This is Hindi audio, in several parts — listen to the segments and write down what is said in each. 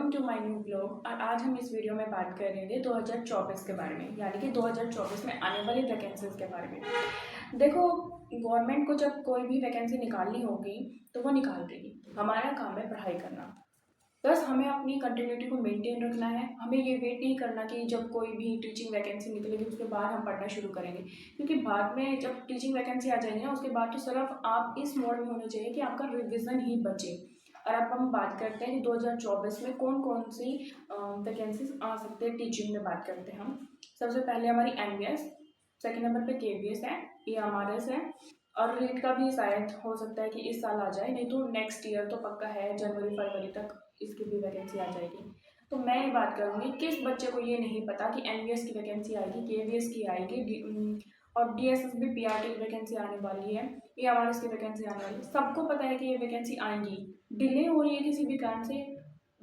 Welcome to my new blog. और आज हम इस वीडियो में बात करेंगे 2024 के बारे में, यानी कि 2024 में आने वाली वैकेंसीज के बारे में। देखो, गवर्नमेंट को जब कोई भी वैकेंसी निकालनी होगी तो वो निकाल देगी। हमारा काम है पढ़ाई करना, बस हमें अपनी कंटिन्यूटी को मेंटेन रखना है। हमें ये वेट नहीं करना कि जब कोई भी टीचिंग वैकेंसी निकलेगी उसके बाद हम पढ़ना शुरू करेंगे, क्योंकि बाद में जब टीचिंग वैकेंसी आ जाएगी ना, उसके बाद तो सिर्फ आप इस मोड में होने चाहिए कि आपका रिविज़न ही बचे। और अब हम बात करते हैं कि 2024 में कौन कौन सी वैकेंसीज आ सकते हैं। टीचिंग में बात करते हैं हम। सबसे पहले हमारी NVS, सेकेंड नंबर पे KVS है, EMRS है, और रीट का भी शायद हो सकता है कि इस साल आ जाए, नहीं तो नेक्स्ट ईयर तो पक्का है, जनवरी फरवरी तक इसकी भी वैकेंसी आ जाएगी। तो मैं ये बात करूँगी, किस बच्चे को ये नहीं पता कि NVS की वैकेंसी आएगी, KVS की आएगी, और DSSB PRT की वैकेंसी आने वाली है, EMRS की वैकेंसी आने वाली है। सबको पता है कि ये वैकेंसी आएंगी। डिले हो रही है किसी भी कारण से,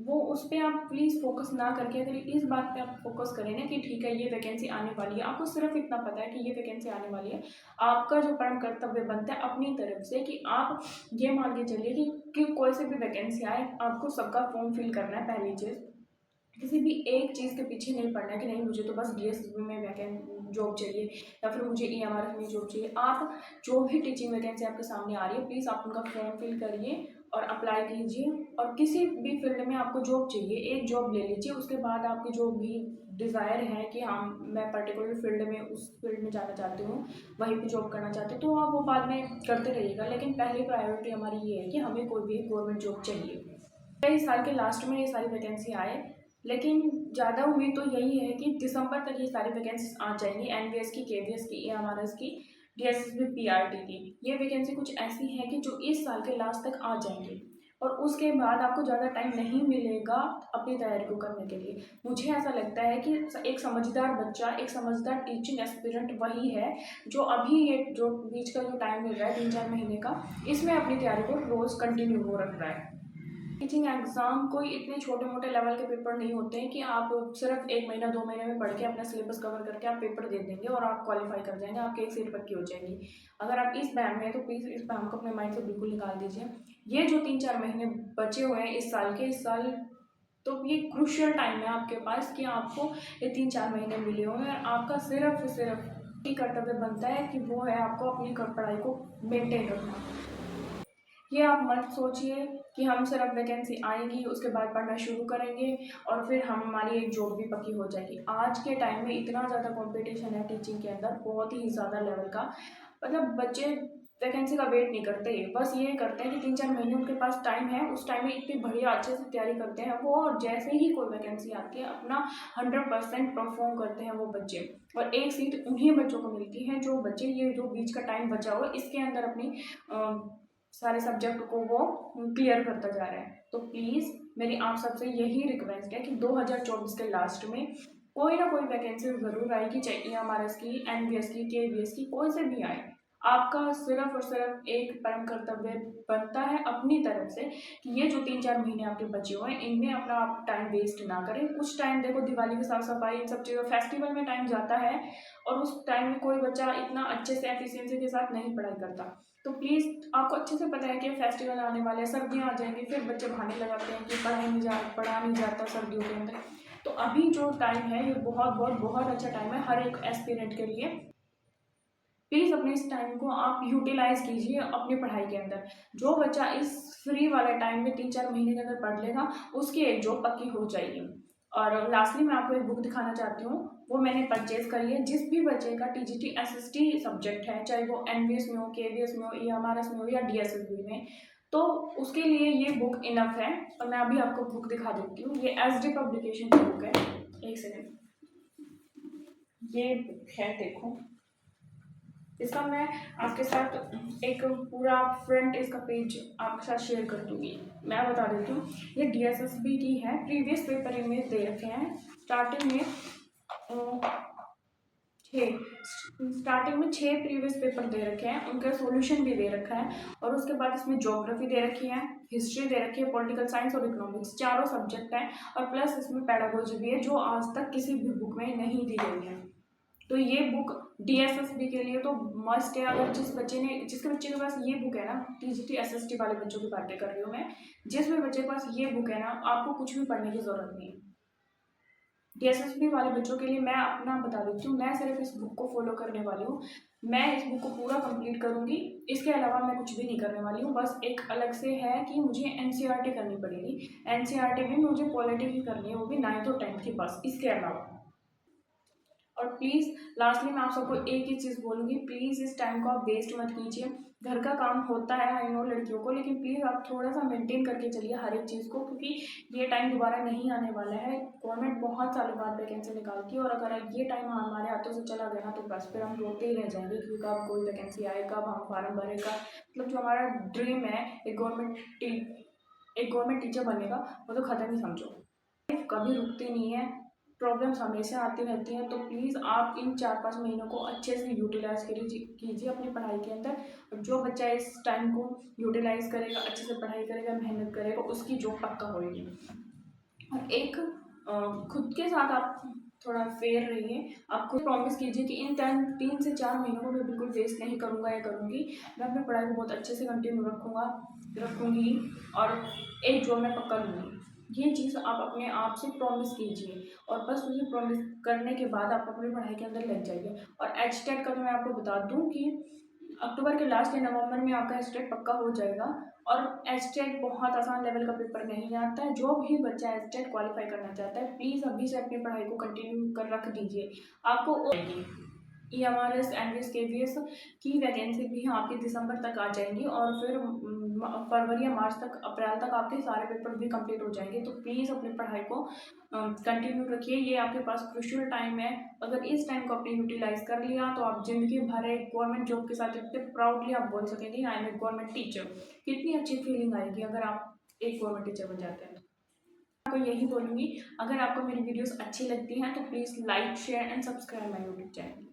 वो उस पर आप प्लीज़ फोकस ना करके अगर इस बात पे आप फोकस करें ना कि ठीक है ये वैकेंसी आने वाली है, आपको सिर्फ इतना पता है कि ये वैकेंसी आने वाली है, आपका जो परम कर्तव्य बनता है अपनी तरफ से कि आप ये मान के चलिए कि कोई से भी वैकेंसी आए, आपको सबका फॉर्म फिल करना है। पहली चीज़, किसी भी एक चीज़ के पीछे नहीं पड़ना है कि नहीं मुझे तो बस DSSB में जॉब चाहिए या फिर मुझे EMRS में जॉब चाहिए। आप जो भी टीचिंग वैकेंसी आपके सामने आ रही है, प्लीज़ आप उनका फॉर्म फिल करिए और अप्लाई कीजिए। और किसी भी फील्ड में आपको जॉब चाहिए, एक जॉब ले लीजिए, उसके बाद आपकी जो भी डिज़ायर है कि हाँ मैं पर्टिकुलर फील्ड में उस फील्ड में जाना चाहती हूँ, वहीं पे जॉब करना चाहते हो, तो आप वो बाद में करते रहिएगा। लेकिन पहली प्रायोरिटी हमारी ये है कि हमें कोई भी गवर्नमेंट जॉब चाहिए। इस साल के लास्ट में ये सारी वैकेंसी आए, लेकिन ज़्यादा उम्मीद तो यही है कि दिसंबर तक ये सारी वैकेंसीज आ जाएंगी। NVS की, KVS की, EMRS की, DSSB PRT की। ये वैकेंसी कुछ ऐसी है कि जो इस साल के लास्ट तक आ जाएंगी, और उसके बाद आपको ज़्यादा टाइम नहीं मिलेगा अपनी तैयारी को करने के लिए। मुझे ऐसा लगता है कि एक समझदार बच्चा, एक समझदार टीचिंग एस्पिरेंट वही है जो अभी ये जो बीच का जो टाइम मिल रहा है 3-4 महीने का, इसमें अपनी तैयारी को रोज़ कंटिन्यू हो रख रहा है। टीचिंग एग्ज़ाम कोई इतने छोटे मोटे लेवल के पेपर नहीं होते हैं कि आप सिर्फ 1 महीना 2 महीने में पढ़ के अपना सिलेबस कवर करके आप पेपर दे देंगे और आप क्वालिफाई कर जाएंगे, आपकी एक सीट पक्की हो जाएगी। अगर आप इस बैम में हैं तो प्लीज़ इस बैम को अपने माइंड से बिल्कुल निकाल दीजिए। ये जो 3-4 महीने बचे हुए हैं इस साल के, इस साल तो ये क्रूशियल टाइम है आपके पास कि आपको ये 3-4 महीने मिले हुए हैं, और आपका सिर्फ ही कर्तव्य बनता है कि वो है आपको अपनी पढ़ाई को मेंटेन रखना। ये आप मत सोचिए कि हम सिर्फ वैकेंसी आएगी उसके बाद पढ़ना शुरू करेंगे और फिर हमारी एक जॉब भी पक्की हो जाएगी। आज के टाइम में इतना ज़्यादा कंपटीशन है टीचिंग के अंदर, बहुत ही ज़्यादा लेवल का। मतलब बच्चे वैकेंसी का वेट नहीं करते, बस ये करते हैं कि 3-4 महीने उनके पास टाइम है, उस टाइम में इतनी बढ़िया अच्छे से तैयारी करते हैं वो, और जैसे ही कोई वैकेंसी आती है अपना 100% परफॉर्म करते हैं वो बच्चे। और एक सीट उन्हीं बच्चों को मिलती है जो बच्चे ये जो बीच का टाइम बचा हुआ इसके अंदर अपनी सारे सब्जेक्ट को वो क्लियर करता जा रहा है। तो प्लीज़ मेरी आप सबसे यही रिक्वेस्ट है कि 2024 के लास्ट में कोई ना कोई वैकेंसी ज़रूर आएगी, चाहे EMRS की, NVS की, KVS की, कोई से भी आए। आपका सिर्फ और सिर्फ एक परम कर्तव्य बनता है अपनी तरफ से कि ये जो 3-4 महीने आपके बचे हुए हैं इनमें अपना आप टाइम वेस्ट ना करें। कुछ टाइम देखो, दिवाली की साफ सफाई इन सब चीज़ों फेस्टिवल में टाइम जाता है, और उस टाइम में कोई बच्चा इतना अच्छे से एफिशिएंसी के साथ नहीं पढ़ाई करता। तो प्लीज़ आपको अच्छे से पता है कि फेस्टिवल आने वाले हैं, सर्दियाँ आ जाएंगी, फिर बच्चे बहाने लगाते हैं कि पढ़ा नहीं जाता सर्दियों के अंदर। तो अभी जो टाइम है ये बहुत बहुत बहुत अच्छा टाइम है हर एक एस्पिरेंट के लिए। प्लीज़ अपने इस टाइम को आप यूटिलाइज़ कीजिए अपनी पढ़ाई के अंदर। जो बच्चा इस फ्री वाले टाइम में 3-4 महीने के अंदर पढ़ लेगा उसकी एक जॉब पक्की हो जाएगी। और लास्टली मैं आपको एक बुक दिखाना चाहती हूँ, वो मैंने परचेज़ करी है। जिस भी बच्चे का TGT SST सब्जेक्ट है, चाहे वो NVS में हो, KVS में हो, EMRS में हो या DSSB में, तो उसके लिए ये बुक इनफ है। और मैं अभी आपको बुक दिखा देती हूँ। ये SD पब्लिकेशन की बुक है। एक सेकेंड, ये बुक है, देखो इसका मैं आपके साथ एक पूरा फ्रंट इसका पेज आपके साथ शेयर कर दूँगी। मैं बता देती हूँ, ये DSSB की है। प्रीवियस पेपर इमेज दे रखे हैं। स्टार्टिंग में 6 प्रीवियस पेपर दे रखे हैं, उनका सॉल्यूशन भी दे रखा है, और उसके बाद इसमें ज्योग्राफी दे रखी है, हिस्ट्री दे रखी है, पॉलिटिकल साइंस और इकोनॉमिक्स, चारों सब्जेक्ट हैं। और प्लस इसमें पेडागोजी भी है जो आज तक किसी भी बुक में नहीं दी गई है। तो ये बुक डीएसएसबी के लिए तो मस्ट है। अगर जिसके बच्चे के पास ये बुक है ना, टीजीटी एसएसटी वाले बच्चों की बातें कर रही हूँ मैं, जिस भी बच्चे के पास ये बुक है ना, आपको कुछ भी पढ़ने की ज़रूरत नहीं है। डीएसएसबी वाले बच्चों के लिए मैं अपना बता देती हूँ, मैं सिर्फ इस बुक को फॉलो करने वाली हूँ। मैं इस बुक को पूरा कंप्लीट करूँगी, इसके अलावा मैं कुछ भी नहीं करने वाली हूँ। बस एक अलग से है कि मुझे एनसीईआरटी करनी पड़ेगी। एनसीईआरटी भी मुझे पॉलिटी की करनी है, वो भी 9th और 10th की, बस इसके अलावा। और प्लीज़ लास्टली मैं आप सबको एक ही चीज़ बोलूँगी, प्लीज़ इस टाइम को आप वेस्ट मत कीजिए। घर का काम होता है, आई नो लड़कियों को, लेकिन प्लीज़ आप थोड़ा सा मेंटेन करके चलिए हर एक चीज़ को, क्योंकि ये टाइम दोबारा नहीं आने वाला है। गवर्नमेंट बहुत सालों बाद वैकेंसी निकालती है, और अगर ये टाइम हमारे हाथों से चला गया ना, तो बस फिर हम रोते ही रह जाएंगे कि कब कोई वैकेंसी आए, कब हम फार्म भरेगा। मतलब जो हमारा ड्रीम है एक गवर्नमेंट टीचर बनने का, वो तो ख़त्म ही समझो। कभी रुकती नहीं है, प्रॉब्लम्स हमेशा आती रहती हैं। तो प्लीज़ आप इन 4-5 महीनों को अच्छे से यूटिलाइज़ कीजिए अपनी पढ़ाई के अंदर। और जो बच्चा इस टाइम को यूटिलाइज़ करेगा, अच्छे से पढ़ाई करेगा, मेहनत करेगा, उसकी जॉब पक्का होगी। और एक खुद के साथ आप थोड़ा फेयर रहिए। आप खुद प्रॉमिस कीजिए कि इन 3 से 4 महीनों को मैं बिल्कुल वेस्ट नहीं करूँगा या करूँगी। मैं अपनी पढ़ाई को बहुत अच्छे से कंटिन्यू रखूँगी, और एक जॉब मैं पक्का लूँगी। ये चीज़ आप अपने आप से प्रॉमिस कीजिए, और बस मुझे प्रॉमिस करने के बाद आप अपनी पढ़ाई के अंदर लग जाइए। और एचटेट का तो मैं आपको बता दूँ कि अक्टूबर के लास्ट या नवंबर में आपका एचटेट पक्का हो जाएगा। और एचटेट बहुत आसान लेवल का पेपर नहीं आता है। जो भी बच्चा एचटेट क्वालिफाई करना चाहता है, प्लीज़ अभी से अपनी पढ़ाई को कंटिन्यू कर रख दीजिए। आपको ईएमआरएस, एनवीएस, केवीएस की वैकेंसी भी आपकी दिसंबर तक आ जाएंगी, और फिर फरवरी या मार्च तक, अप्रैल तक आपके सारे पेपर भी कंप्लीट हो जाएंगे। तो प्लीज़ अपनी पढ़ाई को कंटिन्यू रखिए। ये आपके पास क्रूशियल टाइम है। अगर इस टाइम को आपने यूटिलाइज कर लिया, तो आप जिंदगी भर एक गवर्नमेंट जॉब के साथ इतने प्राउडली आप बोल सकेंगे, I am a government teacher. कितनी अच्छी फीलिंग आएगी अगर आप एक गवर्नमेंट टीचर बन जाते हैं। आपको यही बोलूँगी, अगर आपको मेरी वीडियोस अच्छी लगती हैं तो please like, share and subscribe my YouTube channel.